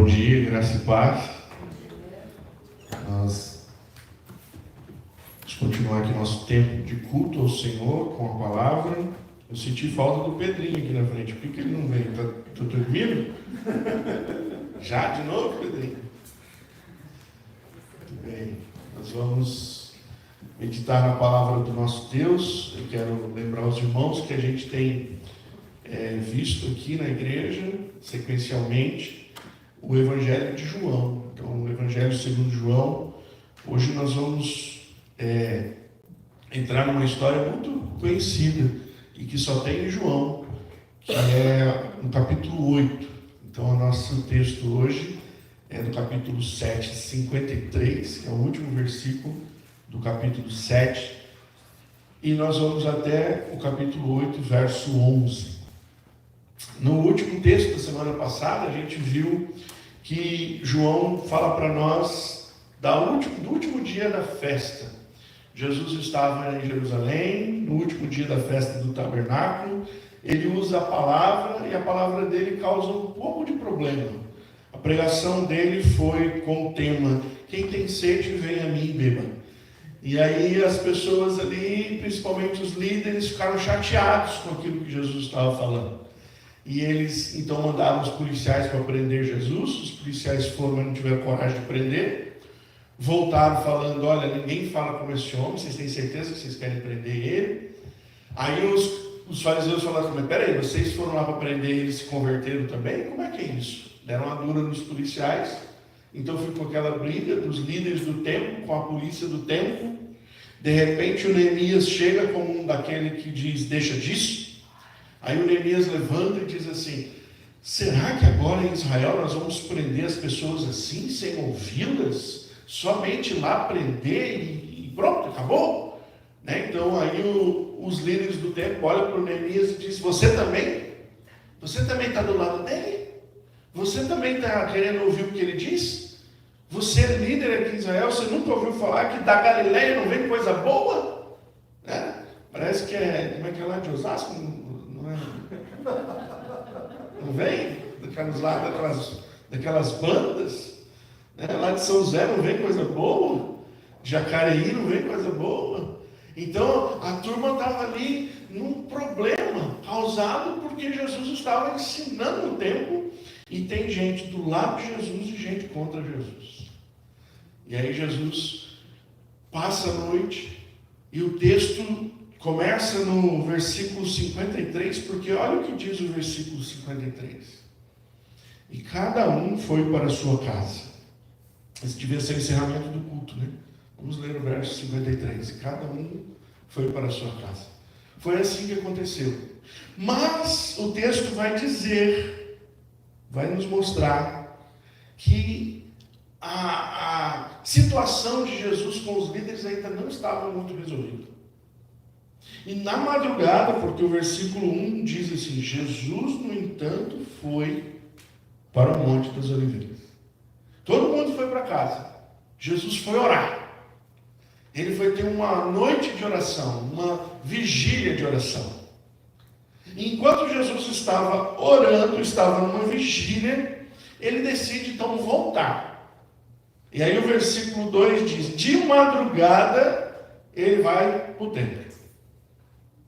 Bom dia, graça e paz. Nós vamos continuar aqui nosso tempo de culto ao Senhor com a palavra. Eu senti falta do Pedrinho aqui na frente. Por que ele não veio? Tá dormindo? Já de novo, Pedrinho? Muito bem. Nós vamos meditar na palavra do nosso Deus. Eu quero lembrar os irmãos que a gente tem visto aqui na igreja, sequencialmente, o Evangelho de João. Então, o Evangelho segundo João. Hoje nós vamos entrar numa história muito conhecida e que só tem em João, que é no capítulo 8. Então, o nosso texto hoje é do capítulo 7, 53, que é o último versículo do capítulo 7, e nós vamos até o capítulo 8, verso 11. No último texto da semana passada, a gente viu que João fala para nós do último dia da festa. Jesus estava em Jerusalém, no último dia da festa do tabernáculo. Ele usa a palavra e a palavra dele causa um pouco de problema. A pregação dele foi com o tema: quem tem sede, vem a mim e beba. E aí as pessoas ali, principalmente os líderes, ficaram chateados com aquilo que Jesus estava falando. E eles então mandaram os policiais para prender Jesus. Os policiais foram, mas não tiveram coragem de prender. Voltaram falando: olha, ninguém fala com esse homem, vocês têm certeza que vocês querem prender ele? Aí os fariseus falaram: mas peraí, vocês foram lá para prender ele e se converteram também? Como é que é isso? Deram uma dura nos policiais. Então ficou aquela briga dos líderes do templo com a polícia do templo. De repente o Neemias chega como um daquele que diz: deixa disso. Aí o Neemias levanta e diz assim: será que agora em Israel nós vamos prender as pessoas assim, sem ouvi-las? Somente lá prender e pronto, acabou? Né? Então aí os líderes do templo olham para o Neemias e dizem: você também? Você também está do lado dele? Você também está querendo ouvir o que ele diz? Você é líder aqui em Israel, você nunca ouviu falar que da Galileia não vem coisa boa? Né? Parece que como é que é lá de Osasco? Não vem? Daquelas bandas, né? Lá de São José não vem coisa boa, de Jacareí não vem coisa boa. Então a turma estava ali num problema causado porque Jesus estava ensinando no templo, e tem gente do lado de Jesus e gente contra Jesus. E aí Jesus passa a noite, e o texto começa no versículo 53, porque olha o que diz o versículo 53. E cada um foi para a sua casa. Esse devia ser o encerramento do culto, né? Vamos ler o verso 53. E cada um foi para a sua casa. Foi assim que aconteceu. Mas o texto vai dizer, vai nos mostrar que a situação de Jesus com os líderes ainda não estava muito resolvida. E na madrugada, porque o versículo 1 diz assim: Jesus, no entanto, foi para o Monte das Oliveiras. Todo mundo foi para casa. Jesus foi orar. Ele foi ter uma noite de oração, uma vigília de oração. E enquanto Jesus estava orando, estava numa vigília, ele decide então voltar. E aí o versículo 2 diz: de madrugada ele vai para o templo.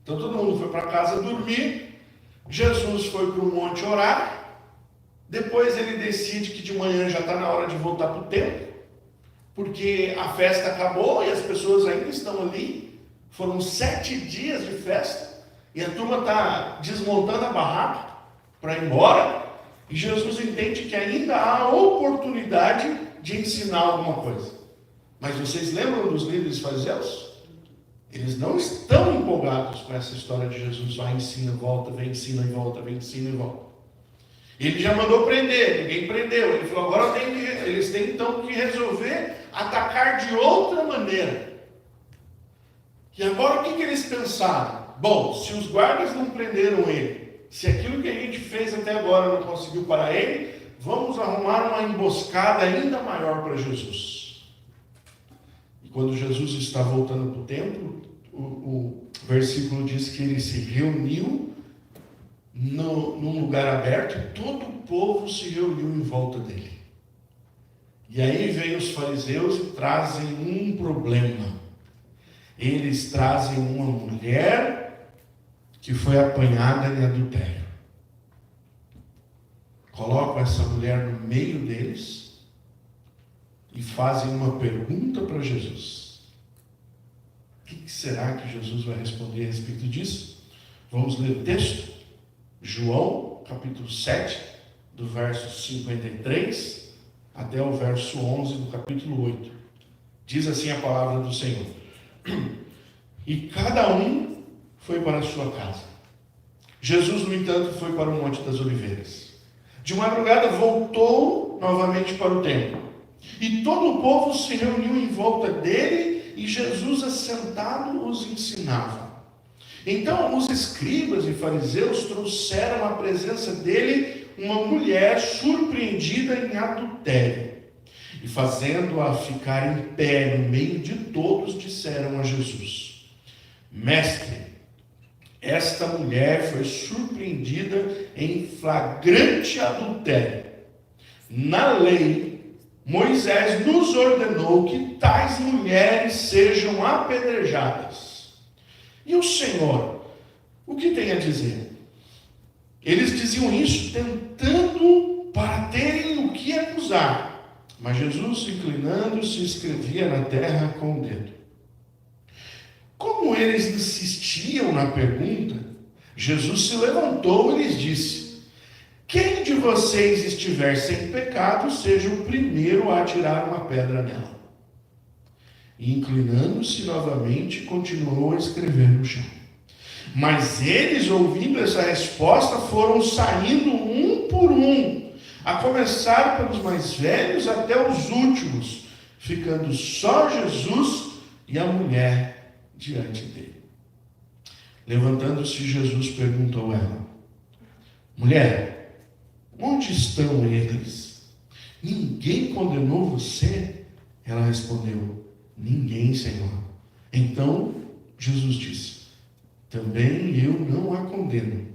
Então todo mundo foi para casa dormir. Jesus foi para o monte orar. Depois ele decide que de manhã já está na hora de voltar para o templo, porque a festa acabou e as pessoas ainda estão ali. Foram 7 dias de festa e a turma está desmontando a barraca para ir embora. E Jesus entende que ainda há oportunidade de ensinar alguma coisa. Mas vocês lembram dos líderes fariseus? Eles não estão empolgados com essa história de Jesus: vai, ensina, volta, vem, ensina e volta, vem, ensina e volta. Ele já mandou prender, ninguém prendeu. Ele falou: agora eles têm então que resolver atacar de outra maneira. E agora o que eles pensaram? Bom, se os guardas não prenderam ele, se aquilo que a gente fez até agora não conseguiu parar ele, vamos arrumar uma emboscada ainda maior para Jesus. E quando Jesus está voltando para o templo, o versículo diz que ele se reuniu num lugar aberto, e todo o povo se reuniu em volta dele. E aí vem os fariseus e trazem um problema. Eles trazem uma mulher que foi apanhada em adultério. Colocam essa mulher no meio deles e fazem uma pergunta para Jesus. O que será que Jesus vai responder a respeito disso? Vamos ler o texto? João, capítulo 7, do verso 53 até o verso 11 do capítulo 8. Diz assim a palavra do Senhor. E cada um foi para a sua casa. Jesus, no entanto, foi para o Monte das Oliveiras. De madrugada voltou novamente para o templo. E todo o povo se reuniu em volta dele e Jesus, assentado, os ensinava. Então os escribas e fariseus trouxeram à presença dele uma mulher surpreendida em adultério. E fazendo-a ficar em pé no meio de todos, disseram a Jesus: Mestre, esta mulher foi surpreendida em flagrante adultério. Na lei, Moisés nos ordenou que tais mulheres sejam apedrejadas. E o Senhor, o que tem a dizer? Eles diziam isso tentando para terem o que acusar. Mas Jesus, inclinando-se, escrevia na terra com o dedo. Como eles insistiam na pergunta, Jesus se levantou e lhes disse: Quem de vocês estiver sem pecado, seja o primeiro a atirar uma pedra nela. E inclinando-se novamente, continuou a escrever no chão. Mas eles, ouvindo essa resposta, foram saindo um por um, a começar pelos mais velhos até os últimos, ficando só Jesus e a mulher diante dele. Levantando-se, Jesus perguntou a ela: Mulher, onde estão eles? Ninguém condenou você? Ela respondeu: Ninguém, Senhor. Então Jesus disse: Também eu não a condeno.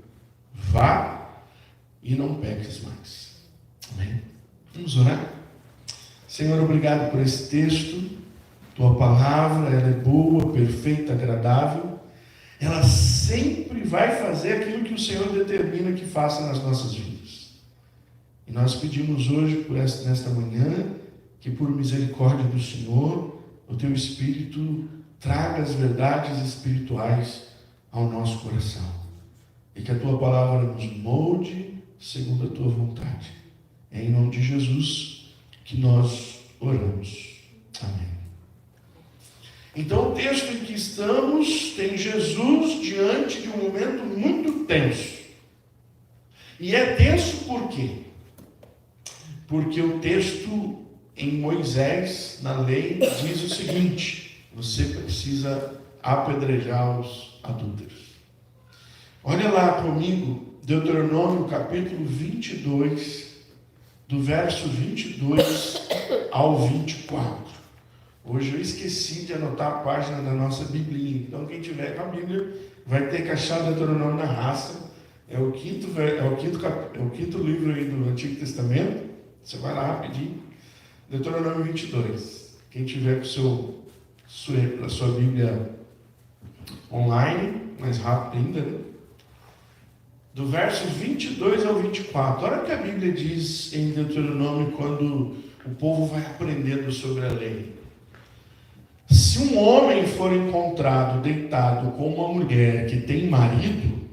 Vá e não peques mais. Amém? Vamos orar? Senhor, obrigado por esse texto. Tua palavra, ela é boa, perfeita, agradável. Ela sempre vai fazer aquilo que o Senhor determina que faça nas nossas vidas. E nós pedimos hoje, nesta manhã, que por misericórdia do Senhor, o Teu Espírito traga as verdades espirituais ao nosso coração. E que a Tua palavra nos molde segundo a Tua vontade. É em nome de Jesus que nós oramos. Amém. Então o texto em que estamos tem Jesus diante de um momento muito tenso. E é tenso por quê? Porque o texto em Moisés, na lei, diz o seguinte: você precisa apedrejar os adúlteros. Olha lá comigo, Deuteronômio capítulo 22, do verso 22 ao 24. Hoje eu esqueci de anotar a página da nossa Biblinha. Então quem tiver com a Bíblia vai ter que achar o Deuteronômio na raça. É o quinto livro aí do Antigo Testamento. Você vai lá rapidinho. Deuteronômio 22. Quem tiver com a sua Bíblia online, mais rápido ainda, né? Do verso 22 ao 24. Olha o que a Bíblia diz em Deuteronômio quando o povo vai aprendendo sobre a lei. Se um homem for encontrado deitado com uma mulher que tem marido,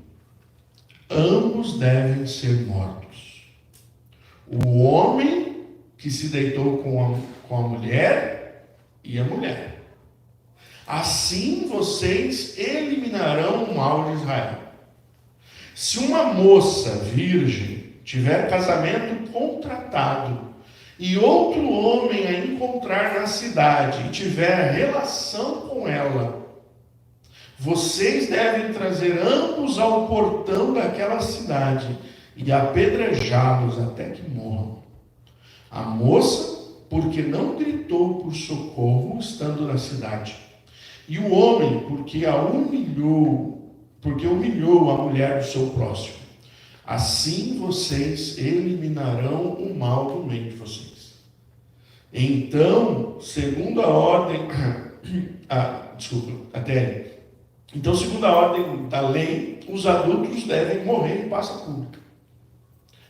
ambos devem ser mortos. O homem que se deitou com a mulher e a mulher. Assim vocês eliminarão o mal de Israel. Se uma moça virgem tiver casamento contratado e outro homem a encontrar na cidade e tiver relação com ela, vocês devem trazer ambos ao portão daquela cidade e apedrejá-los até que morram. A moça, porque não gritou por socorro estando na cidade, e o homem, porque humilhou a mulher do seu próximo. Assim vocês eliminarão o mal do meio de vocês. Então, segundo a ordem, até. Então, segundo a ordem da lei, os adultos devem morrer em praça pública.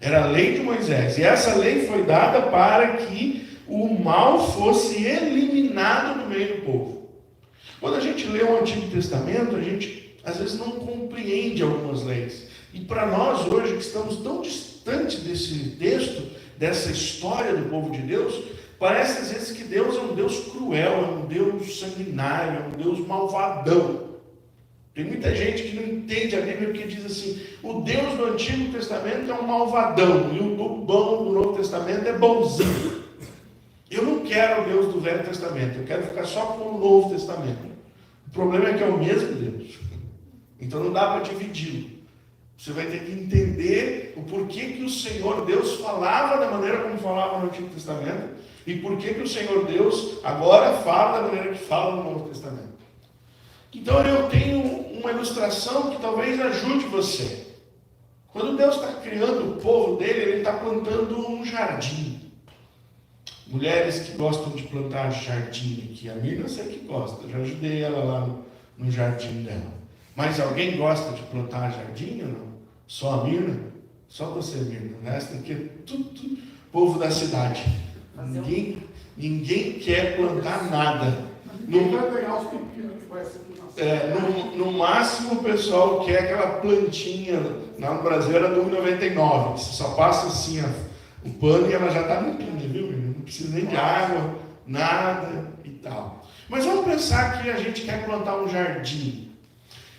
Era a lei de Moisés. E essa lei foi dada para que o mal fosse eliminado do meio do povo. Quando a gente lê o Antigo Testamento, a gente às vezes não compreende algumas leis. E para nós hoje, que estamos tão distantes desse texto, dessa história do povo de Deus, parece às vezes que Deus é um Deus cruel, é um Deus sanguinário, é um Deus malvadão. Tem muita gente que não entende a Bíblia porque diz assim: o Deus do Antigo Testamento é um malvadão e o bom do Novo Testamento é bonzinho. Eu não quero o Deus do Velho Testamento, eu quero ficar só com o Novo Testamento. O problema é que é o mesmo Deus. Então não dá para dividi-lo. Você vai ter que entender o porquê que o Senhor Deus falava da maneira como falava no Antigo Testamento e porquê que o Senhor Deus agora fala da maneira que fala no Novo Testamento. Então eu tenho uma ilustração que talvez ajude você. Quando Deus está criando o povo dele, ele está plantando um jardim. Mulheres que gostam de plantar jardim aqui, a Mirna eu sei que gosta, eu já ajudei ela lá no jardim dela. Mas alguém gosta de plantar jardim ou não? Só a Mirna? Só você, Mirna. O resto aqui é tudo povo da cidade. Ninguém quer plantar nada. No máximo o pessoal quer aquela plantinha, lá no Brasil era do 99, você só passa assim o pano e ela já está limpinha, viu? Não precisa nem de água, nada e tal. Mas vamos pensar que a gente quer plantar um jardim.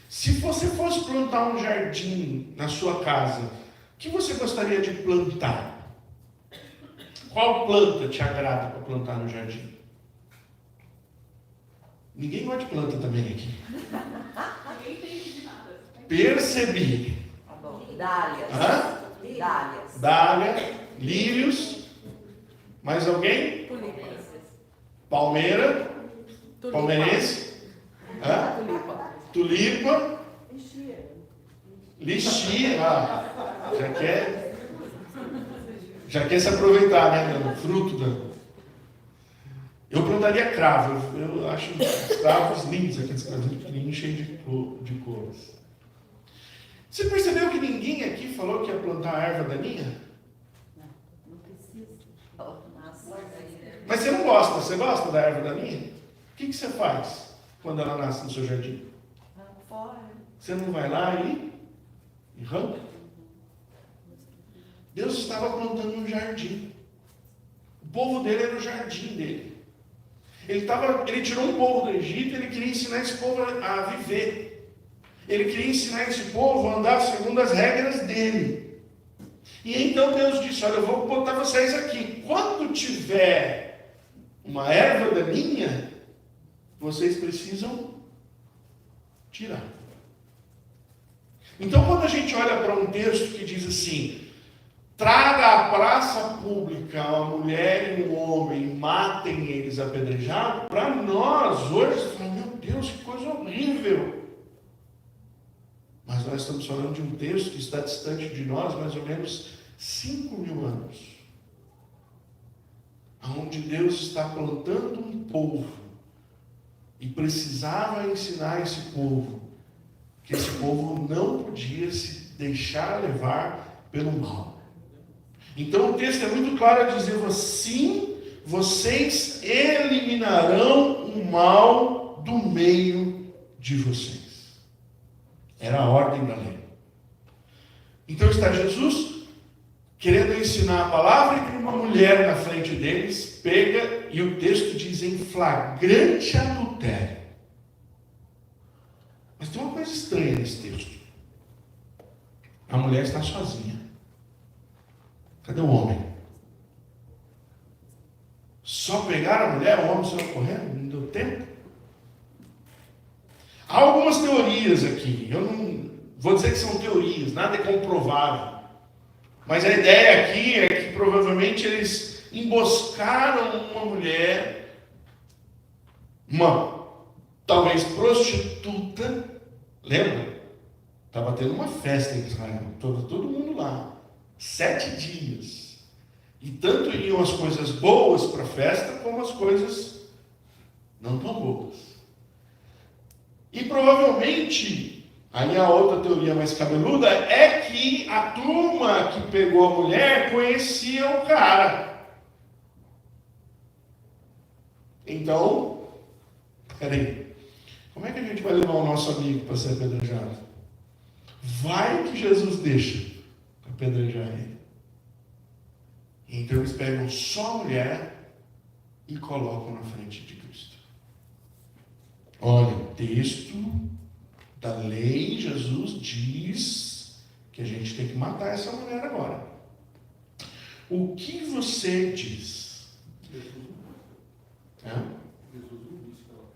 Se você fosse plantar um jardim na sua casa, o que você gostaria de plantar? Qual planta te agrada para plantar no jardim? Ninguém gosta de planta também aqui. Percebi. Dálias. Dália, lírios. Mais alguém? Palmeira. Palmeirense. Tulipa. Lixia. Já quer se aproveitar, né? Do fruto da... Eu plantaria cravo. Eu acho os cravos lindos, aqueles cravos pequenininhos, cheios de cores. Você percebeu que ninguém aqui falou que ia plantar a erva daninha? Não precisa. Mas você não gosta? Você gosta da erva daninha? O que você faz quando ela nasce no seu jardim? Fora. Você não vai lá e arranca? Deus estava plantando um jardim. O povo dele era o jardim dele. Ele tirou um povo do Egito, ele queria ensinar esse povo a viver. Ele queria ensinar esse povo a andar segundo as regras dele. E então Deus disse: olha, eu vou botar vocês aqui. Quando tiver uma erva daninha, vocês precisam tirar. Então quando a gente olha para um texto que diz assim: traga à praça pública uma mulher e um homem, matem eles apedrejados, para nós hoje, meu Deus, que coisa horrível. Mas nós estamos falando de um texto que está distante de nós mais ou menos 5.000 anos. Onde Deus está plantando um povo e precisava ensinar esse povo que esse povo não podia se deixar levar pelo mal. Então o texto é muito claro a dizer assim: vocês eliminarão o mal do meio de vocês. Era a ordem da lei. Então está Jesus querendo ensinar a palavra, e uma mulher na frente deles pega, e o texto diz em flagrante adultério. Mas tem uma coisa estranha nesse texto. A mulher está sozinha. Cadê o homem? Só pegaram a mulher, o homem saiu correndo, não deu tempo? Há algumas teorias aqui, eu não vou dizer que são teorias, nada é comprovável. Mas a ideia aqui é que provavelmente eles emboscaram uma mulher, talvez prostituta, lembra? Estava tendo uma festa em Israel, todo mundo lá, 7 dias. E tanto iam as coisas boas para a festa, como as coisas não tão boas. E provavelmente, aí a outra teoria mais cabeluda é que a turma que pegou a mulher conhecia o cara. Então, peraí, como é que a gente vai levar o nosso amigo para ser apedrejado? Vai que Jesus deixa apedrejar ele. Então eles pegam só a mulher e colocam na frente de Cristo. Olha, o texto da lei, Jesus diz que a gente tem que matar essa mulher agora. O que você diz? Jesus não disse que ela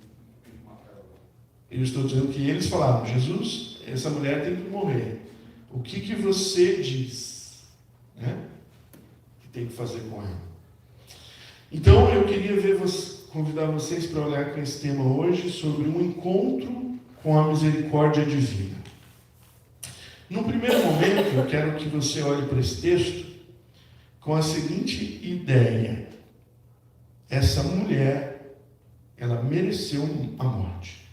tem que matar ela. Eu estou dizendo que eles falaram, Jesus, essa mulher tem que morrer. O que você diz? Que tem que fazer com ela? Então eu queria convidar vocês para olhar com esse tema hoje sobre um encontro com a misericórdia divina. No primeiro momento, eu quero que você olhe para esse texto com a seguinte ideia. Essa mulher, ela mereceu a morte.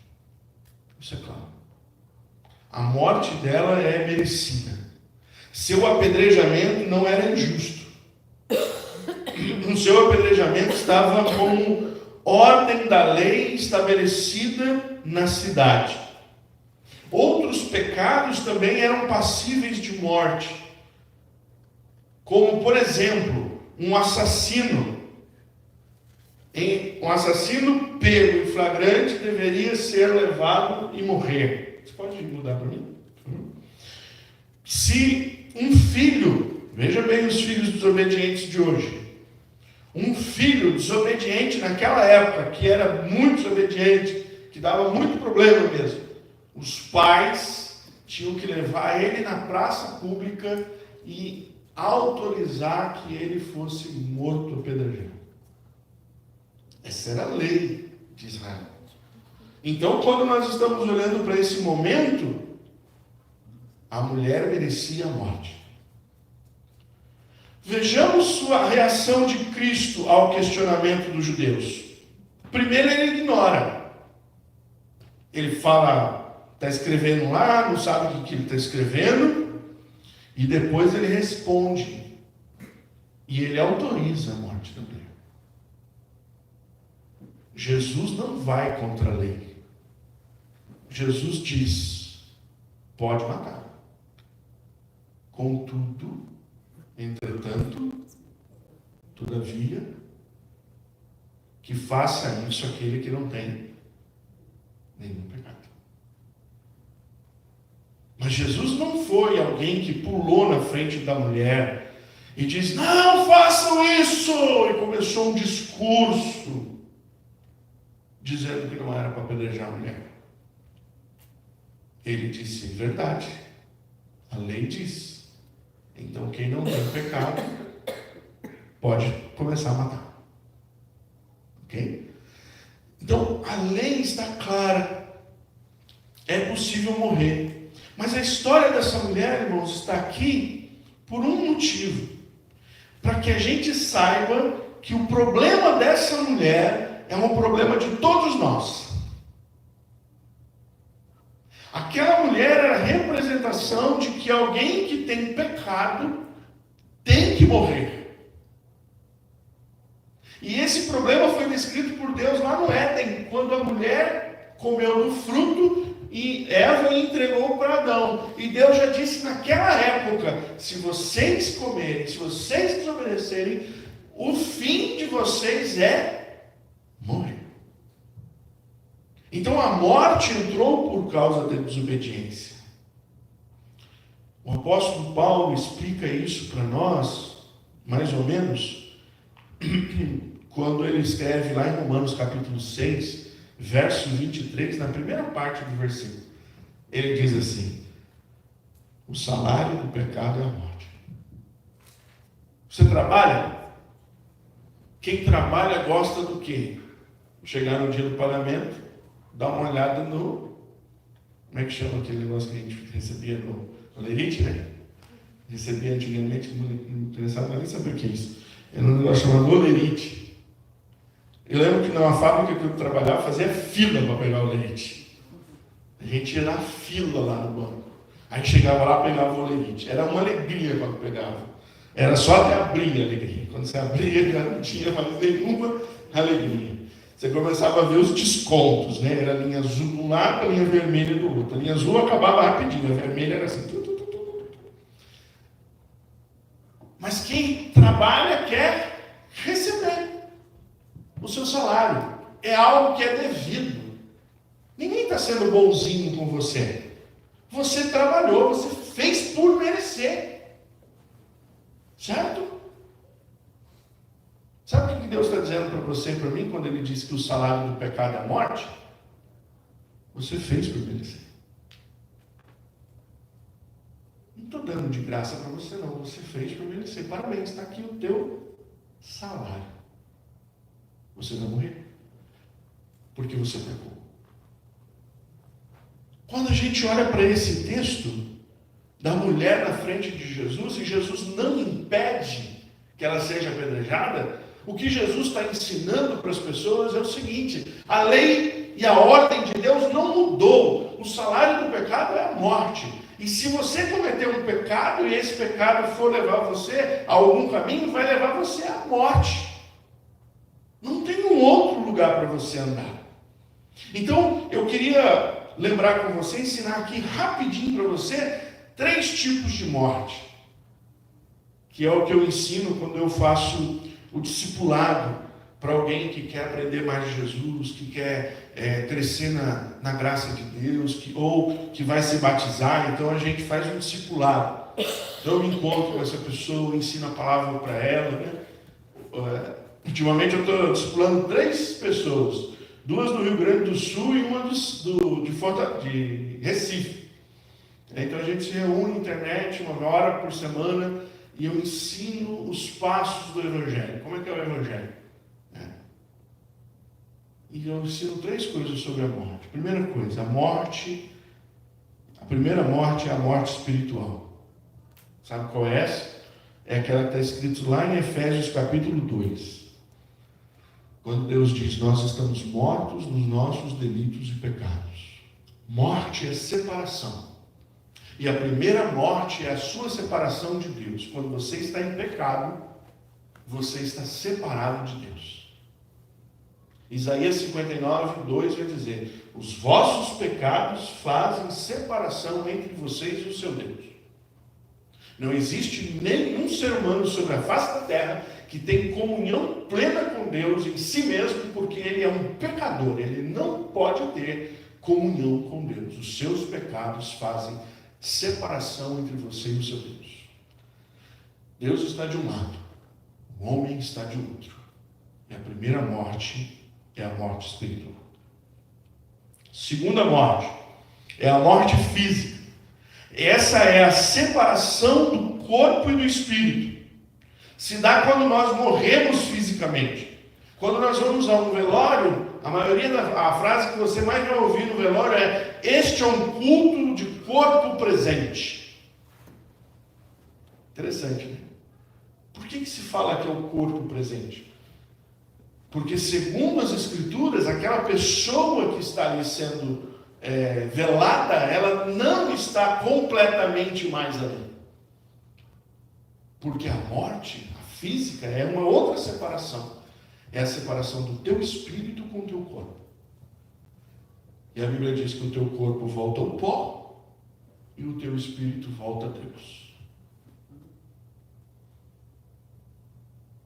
Isso é claro. A morte dela é merecida. Seu apedrejamento não era injusto. No seu apedrejamento estava como ordem da lei estabelecida na cidade. Outros pecados também eram passíveis de morte. Como, por exemplo, um assassino. Um assassino pego em flagrante deveria ser levado e morrer. Você pode mudar para mim? Se um filho, veja bem os filhos desobedientes de hoje. Um filho desobediente naquela época, que era muito desobediente, que dava muito problema mesmo. Os pais tinham que levar ele na praça pública e autorizar que ele fosse morto apedrejado. Essa era a lei de Israel. Então, quando nós estamos olhando para esse momento, a mulher merecia a morte. Vejamos a reação de Cristo ao questionamento dos judeus. Primeiro, ele ignora. Ele fala, está escrevendo lá, não sabe o que ele está escrevendo, e depois ele responde. E ele autoriza a morte da mulher. Jesus não vai contra a lei. Jesus diz, pode matar. Contudo, entretanto, todavia, que faça isso aquele que não tem nenhum pecado. Mas Jesus não foi alguém que pulou na frente da mulher e disse, não façam isso! E começou um discurso dizendo que não era para apedrejar a mulher. Ele disse, verdade, a lei diz. Então quem não tem pecado pode começar a matar. Ok? Então a lei está clara. É possível morrer. Mas a história dessa mulher, irmãos, está aqui por um motivo. Para que a gente saiba que o problema dessa mulher é um problema de todos nós. Aquela mulher era a representação de que alguém que tem pecado tem que morrer. E esse problema foi descrito por Deus lá no Éden, quando a mulher comeu do fruto e Eva entregou para Adão. E Deus já disse naquela época, se vocês comerem, se vocês desobedecerem, o fim de vocês é morrer. Então a morte entrou por causa da desobediência. O apóstolo Paulo explica isso para nós, mais ou menos, quando ele escreve lá em Romanos capítulo 6, verso 23, na primeira parte do versículo. Ele diz assim, o salário do pecado é a morte. Você trabalha? Quem trabalha gosta do quê? Chegar no dia do pagamento, dar uma olhada no... Como é que chama aquele negócio que a gente recebia no Lerite, né? Recebia antigamente, não interessava nem saber o que é isso. Era um negócio chamado olerite. Eu lembro que numa fábrica que eu trabalhava, fazia fila para pegar o olerite. A gente ia na fila lá no banco. Aí chegava lá e pegava o olerite. Era uma alegria quando pegava. Era só até abrir a alegria. Quando você abria, já não tinha mais nenhuma alegria. Você começava a ver os descontos, né? Era a linha azul de um lado, a linha vermelha do outro. A linha azul acabava rapidinho, a vermelha era assim. Mas quem trabalha quer receber o seu salário. É algo que é devido. Ninguém está sendo bonzinho com você. Você trabalhou, você fez por merecer. Certo? Sabe o que Deus está dizendo para você e para mim quando Ele diz que o salário do pecado é a morte? Você fez por merecer. Não estou dando de graça para você não, você fez por merecer. Parabéns, está aqui o teu salário. Você vai morrer. Porque você pecou. Quando a gente olha para esse texto da mulher na frente de Jesus, e Jesus não impede que ela seja apedrejada, o que Jesus está ensinando para as pessoas é o seguinte: a lei e a ordem de Deus não mudou. O salário do pecado é a morte. E se você cometer um pecado e esse pecado for levar você a algum caminho, vai levar você à morte. Não tem um outro lugar para você andar. Então, eu queria lembrar com você, ensinar aqui rapidinho para você 3 tipos de morte, que é o que eu ensino quando eu faço o discipulado para alguém que quer aprender mais de Jesus, que quer crescer na graça de Deus, ou que vai se batizar. Então a gente faz um discipulado. Então eu me encontro com essa pessoa, ensino a palavra para ela, né? Ultimamente eu estou discipulando 3 pessoas, 2 do Rio Grande do Sul e uma de Recife. Então a gente se reúne na internet 1 hora por semana e eu ensino os passos do Evangelho. Como é que é o Evangelho? E eu ensino 3 coisas sobre a morte. Primeira coisa, a primeira morte é a morte espiritual. Sabe qual é essa? É aquela que está escrito lá em Efésios capítulo 2. Quando Deus diz, nós estamos mortos nos nossos delitos e pecados. Morte é separação. E a primeira morte é a sua separação de Deus. Quando você está em pecado, você está separado de Deus. Isaías 59, 2 vai dizer, os vossos pecados fazem separação entre vocês e o seu Deus. Não existe nenhum ser humano sobre a face da terra que tem comunhão plena com Deus em si mesmo, porque ele é um pecador, ele não pode ter comunhão com Deus. Os seus pecados fazem separação entre você e o seu Deus. Deus está de um lado, o homem está de outro. E a primeira morte é a morte espiritual. Segunda morte é a morte física. Essa é a separação do corpo e do espírito. Se dá quando nós morremos fisicamente. Quando nós vamos a um velório, a frase que você mais vai ouvir no velório é: este é um culto de corpo presente. Interessante, né? Por que se fala que é o corpo presente? Porque, segundo as Escrituras, aquela pessoa que está ali sendo velada, ela não está completamente mais ali. Porque a morte, a física, é uma outra separação. É a separação do teu espírito com o teu corpo. E a Bíblia diz que o teu corpo volta ao pó e o teu espírito volta a Deus.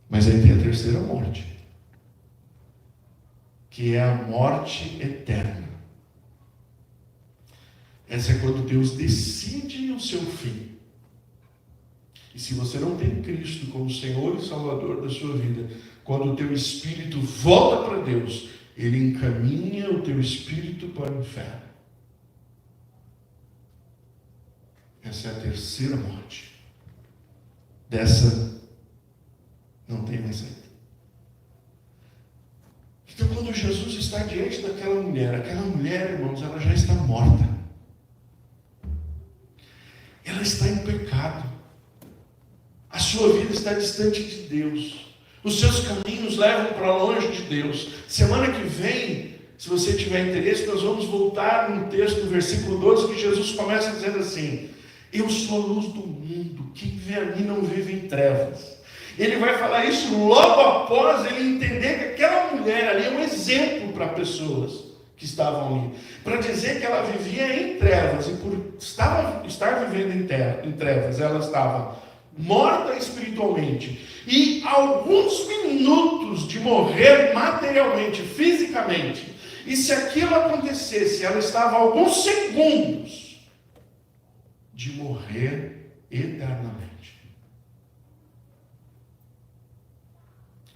Mas aí tem a terceira morte, que é a morte eterna. Essa é quando Deus decide o seu fim. E se você não tem Cristo como Senhor e Salvador da sua vida, quando o teu espírito volta para Deus, Ele encaminha o teu espírito para o inferno. Essa é a terceira morte. Dessa não tem mais saída. Então, quando Jesus está diante daquela mulher, irmãos, ela já está morta. Ela está em pecado. A sua vida está distante de Deus. Os seus caminhos levam para longe de Deus. Semana que vem, se você tiver interesse, nós vamos voltar no texto do versículo 12, que Jesus começa dizendo assim: eu sou a luz do mundo, quem vê a mim não vive em trevas. Ele vai falar isso logo após ele entender que aquela mulher ali é um exemplo para pessoas que estavam ali, para dizer que ela vivia em trevas, e por estar vivendo em trevas, ela estava morta espiritualmente, e alguns minutos de morrer materialmente, fisicamente, e se aquilo acontecesse, ela estava a alguns segundos de morrer eternamente.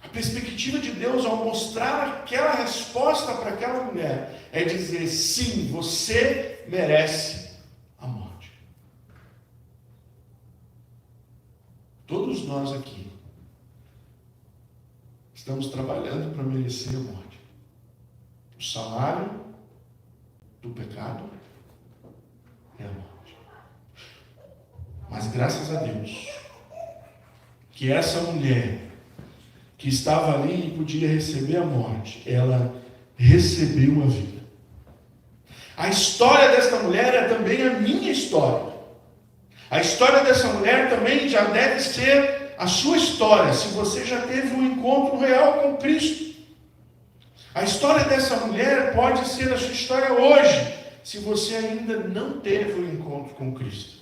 A perspectiva de Deus ao mostrar aquela resposta para aquela mulher é dizer: sim, você merece a morte. Todos nós aqui estamos trabalhando para merecer a morte. O salário do pecado é a morte. Mas graças a Deus que essa mulher que estava ali e podia receber a morte, ela recebeu a vida. A história desta mulher é também a minha história. A história dessa mulher também já deve ser a sua história, se você já teve um encontro real com Cristo. A história dessa mulher pode ser a sua história hoje, se você ainda não teve um encontro com Cristo.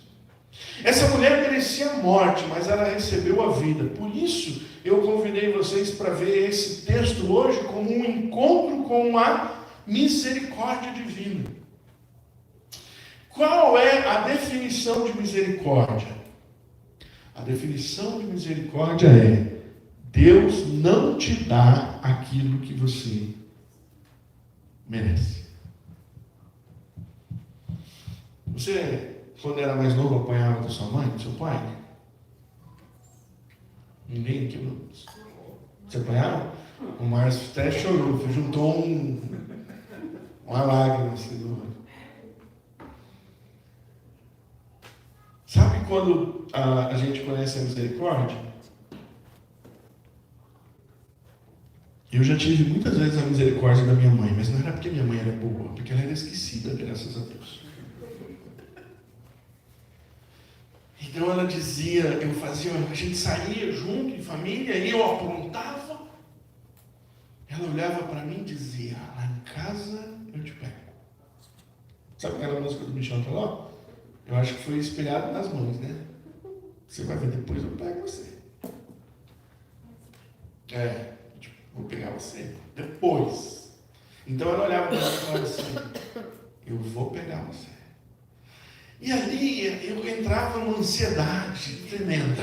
Essa mulher merecia a morte, mas ela recebeu a vida. Por isso, eu convidei vocês para ver esse texto hoje como um encontro com a misericórdia divina. Qual é a definição de misericórdia? A definição de misericórdia é: Deus não te dá aquilo que você merece. Você, quando era mais novo, apanhava da sua mãe, do seu pai? Ninguém aqui. Você apanhava? O Márcio até chorou, juntou uma lágrima assim do olho. Sabe quando a gente conhece a misericórdia? Eu já tive muitas vezes a misericórdia da minha mãe, mas não era porque minha mãe era boa, porque ela era esquecida, graças a Deus. Então ela dizia, a gente saía junto em família, e eu aprontava. Ela olhava para mim e dizia: lá em casa eu te pego. Sabe aquela música do Michel Teló? Eu acho que foi inspirado nas mães, né? Você vai ver depois, eu pego você. Vou pegar você depois. Então ela olhava para mim e falava assim: eu vou pegar você. E ali eu entrava numa ansiedade tremenda.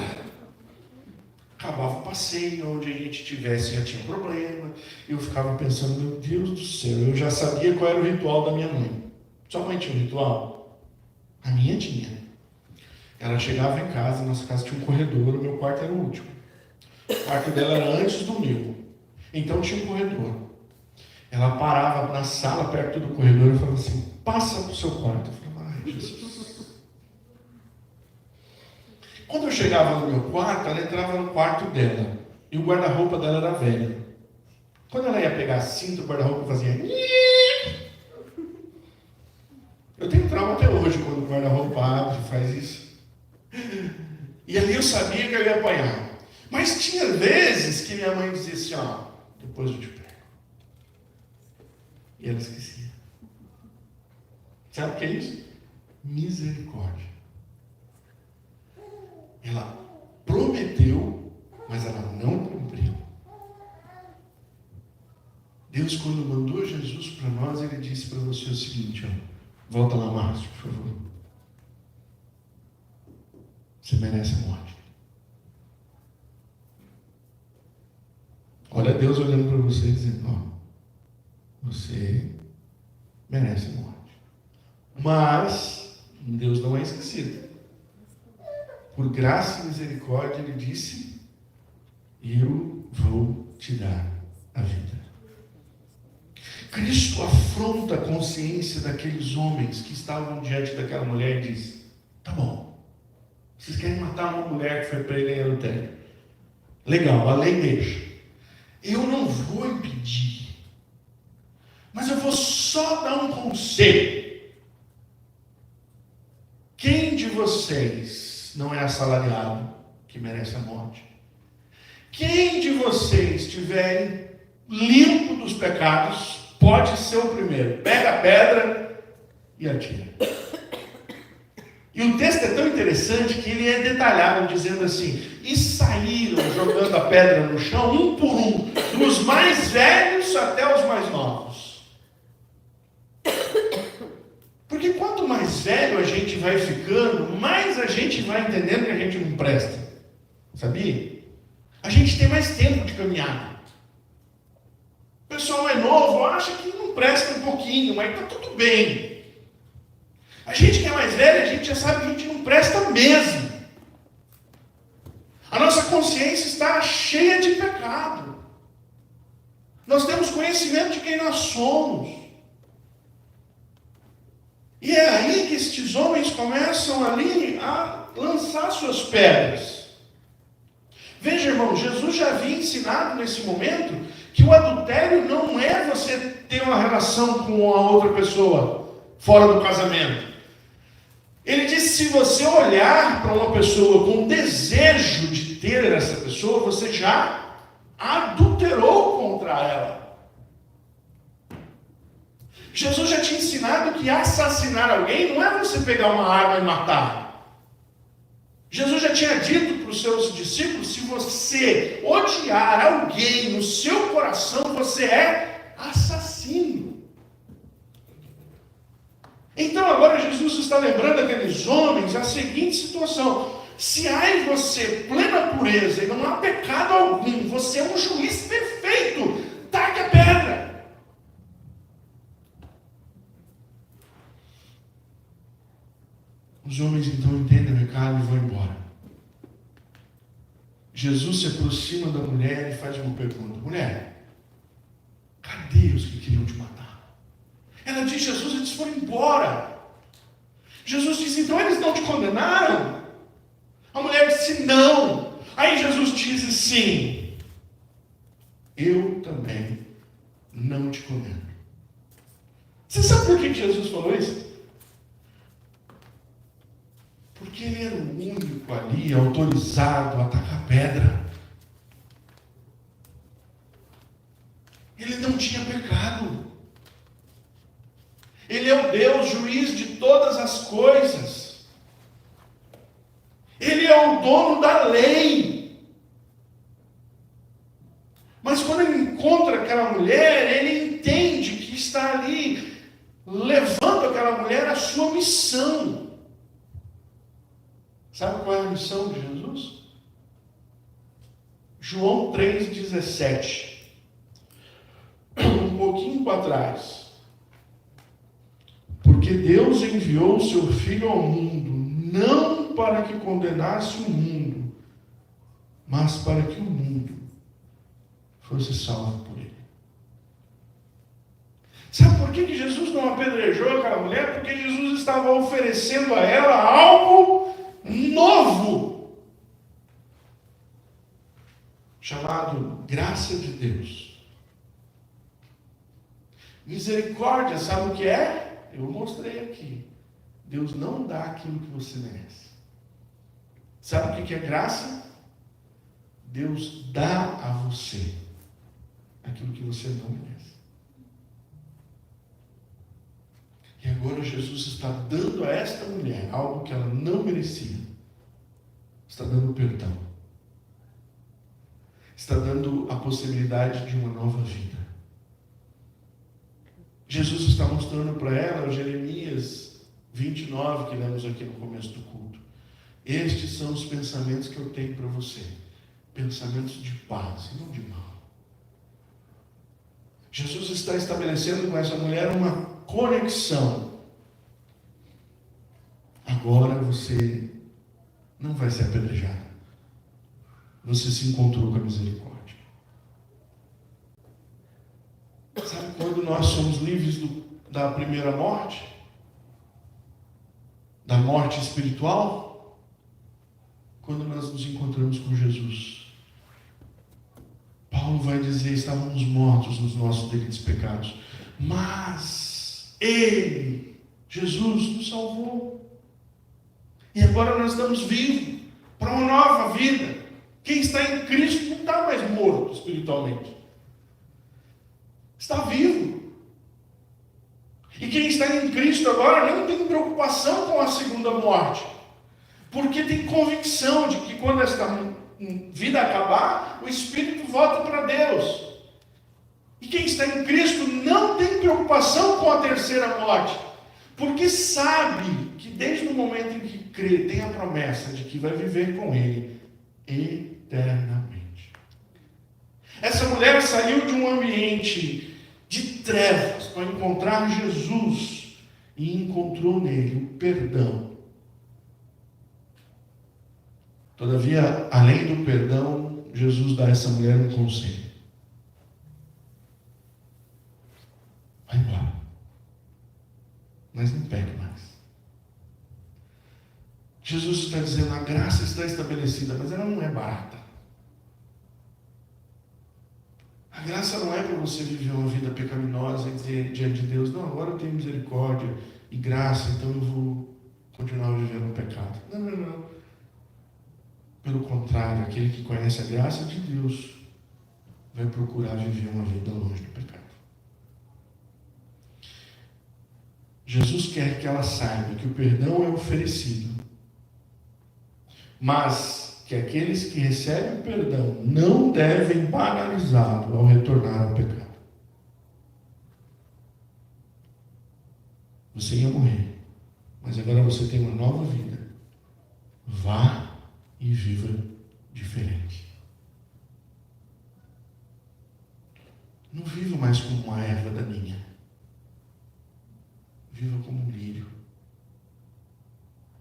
Acabava o passeio, onde a gente estivesse já tinha problema. Eu ficava pensando: meu Deus do céu, eu já sabia qual era o ritual da minha mãe. Sua mãe tinha um ritual? A minha tinha. Ela chegava em casa, nossa casa tinha um corredor, o meu quarto era o último. O quarto dela era antes do meu. Então tinha um corredor. Ela parava na sala, perto do corredor, e falava assim: passa para o seu quarto. Eu falava: ai, Jesus. Quando eu chegava no meu quarto, ela entrava no quarto dela. E o guarda-roupa dela era velho. Quando ela ia pegar a cinta, o guarda-roupa fazia... Eu tenho trauma até hoje quando o guarda-roupa abre e faz isso. E ali eu sabia que eu ia apanhar. Mas tinha vezes que minha mãe dizia assim: ó, depois eu te pego. E ela esquecia. Sabe o que é isso? Misericórdia. Ela prometeu, mas ela não cumpriu. Deus, quando mandou Jesus para nós, Ele disse para você o seguinte: ó, volta lá, Márcio, por favor. Você merece a morte. Olha Deus olhando para você e dizendo: ó, você merece a morte. Mas Deus não é esquecido. Por graça e misericórdia, Ele disse: eu vou te dar a vida. Cristo afronta a consciência daqueles homens que estavam diante daquela mulher e diz: tá bom, vocês querem matar uma mulher que foi presa em adultério? Legal, a lei deixa. Eu não vou impedir, mas eu vou só dar um conselho. Quem de vocês não é assalariado que merece a morte? Quem de vocês estiver limpo dos pecados, pode ser o primeiro. Pega a pedra e atira. E o texto é tão interessante que ele é detalhado, dizendo assim: e saíram jogando a pedra no chão, um por um, dos mais velhos até os mais novos. Porque quanto mais velho a gente vai ficando, mais a gente vai entendendo que a gente não presta. Sabia? A gente tem mais tempo de caminhada. O pessoal mais novo acha que não presta um pouquinho, mas está tudo bem. A gente que é mais velho, a gente já sabe que a gente não presta mesmo. A nossa consciência está cheia de pecado. Nós temos conhecimento de quem nós somos. E é aí que estes homens começam ali a lançar suas pedras. Veja, irmão, Jesus já havia ensinado nesse momento que o adultério não é você ter uma relação com a outra pessoa fora do casamento. Ele disse: se você olhar para uma pessoa com desejo de ter essa pessoa, você já adulterou contra ela. Jesus já tinha ensinado que assassinar alguém não é você pegar uma arma e matar. Jesus já tinha dito para os seus discípulos: se você odiar alguém no seu coração, você é assassino. Então agora Jesus está lembrando aqueles homens a seguinte situação: se há em você plena pureza e não há pecado algum, você é um juiz perfeito, taque a pedra. Os homens então entendem o recado e vão embora. Jesus se aproxima da mulher e faz uma pergunta: mulher, cadê os que queriam te matar? Ela diz: Jesus, eles foram embora. Jesus diz: então eles não te condenaram? A mulher disse: não. Aí Jesus diz assim: eu também não te condeno. Você sabe por que Jesus falou isso? Porque ele era o único ali autorizado a atacar pedra. Ele não tinha pecado. Ele é o Deus juiz de todas as coisas. Ele é o dono da lei. Mas quando ele encontra aquela mulher, ele entende que está ali levando aquela mulher à sua missão. Sabe qual é a missão de Jesus? João 3,17. Um pouquinho para trás. Porque Deus enviou o seu Filho ao mundo, não para que condenasse o mundo, mas para que o mundo fosse salvo por ele. Sabe por que Jesus não apedrejou aquela mulher? Porque Jesus estava oferecendo a ela algo novo, chamado graça de Deus. Misericórdia, sabe o que é? Eu mostrei aqui. Deus não dá aquilo que você merece. Sabe o que é graça? Deus dá a você aquilo que você não merece. E agora Jesus está dando a esta mulher algo que ela não merecia. Está dando perdão. Está dando a possibilidade de uma nova vida. Jesus está mostrando para ela Jeremias 29, que lemos aqui no começo do culto. Estes são os pensamentos que eu tenho para você. Pensamentos de paz e não de mal. Jesus está estabelecendo com essa mulher uma conexão. Agora você não vai ser apedrejado. Você se encontrou com a misericórdia. Sabe quando nós somos livres da primeira morte? Da morte espiritual? Quando nós nos encontramos com Jesus. Paulo Paulo vai dizer: estávamos mortos nos nossos delitos e pecados, mas Ele, Jesus, nos salvou. E agora nós estamos vivos para uma nova vida. Quem está em Cristo não está mais morto espiritualmente. Está vivo. E quem está em Cristo agora não tem preocupação com a segunda morte. Porque tem convicção de que quando esta vida acabar, o Espírito volta para Deus. E quem está em Cristo não tem preocupação com a terceira morte. Porque sabe que desde o momento em que crê, tem a promessa de que vai viver com Ele eternamente. Essa mulher saiu de um ambiente de trevas para encontrar Jesus e encontrou nele o perdão. Todavia, além do perdão, Jesus dá a essa mulher um conselho: vai embora, mas não pegue mais. Jesus está dizendo: a graça está estabelecida, mas ela não é barata. A graça não é para você viver uma vida pecaminosa e dizer diante de Deus: não, agora eu tenho misericórdia e graça, então eu vou continuar vivendo no pecado. Não, não, não. Pelo contrário, aquele que conhece a graça de Deus vai procurar viver uma vida longe do pecado. Jesus quer que ela saiba que o perdão é oferecido, mas que aqueles que recebem o perdão não devem banalizá-lo ao retornar ao pecado. Você ia morrer, mas agora você tem uma nova vida. Vá e viva diferente. Não viva mais como uma erva daninha. Viva como um lírio,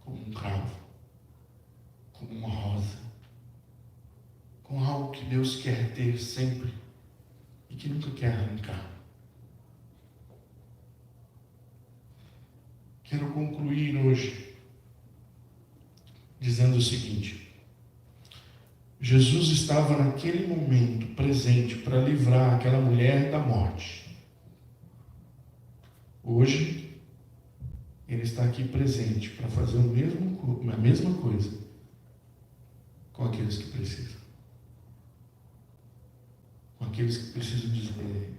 como um cravo, como uma rosa, com algo que Deus quer ter sempre e que nunca quer arrancar. Quero concluir hoje dizendo o seguinte: Jesus estava naquele momento presente para livrar aquela mulher da morte. Hoje, Ele está aqui presente para fazer a mesma coisa com aqueles que precisam. Com aqueles que precisam dizer: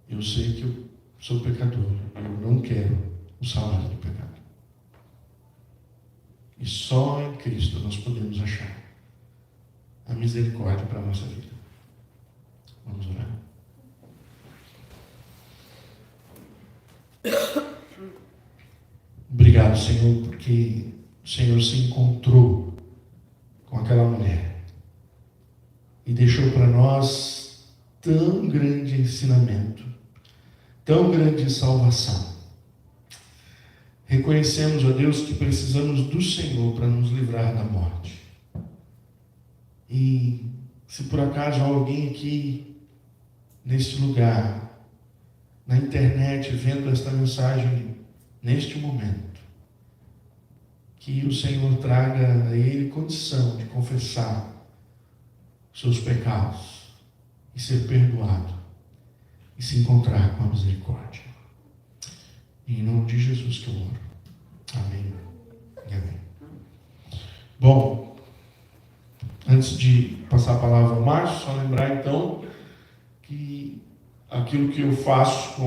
eu sei que eu sou pecador, eu não quero o salário do pecado. E só em Cristo nós podemos achar a misericórdia para a nossa vida. Vamos orar? Obrigado, Senhor, porque o Senhor se encontrou com aquela mulher e deixou para nós tão grande ensinamento, tão grande salvação. Reconhecemos, ó Deus, que precisamos do Senhor para nos livrar da morte. E se por acaso há alguém aqui, neste lugar, na internet, vendo esta mensagem neste momento, que o Senhor traga a ele condição de confessar seus pecados e ser perdoado e se encontrar com a misericórdia. Em nome de Jesus que eu oro. Amém e amém. Bom, antes de passar a palavra ao Márcio, só lembrar então que aquilo que eu faço com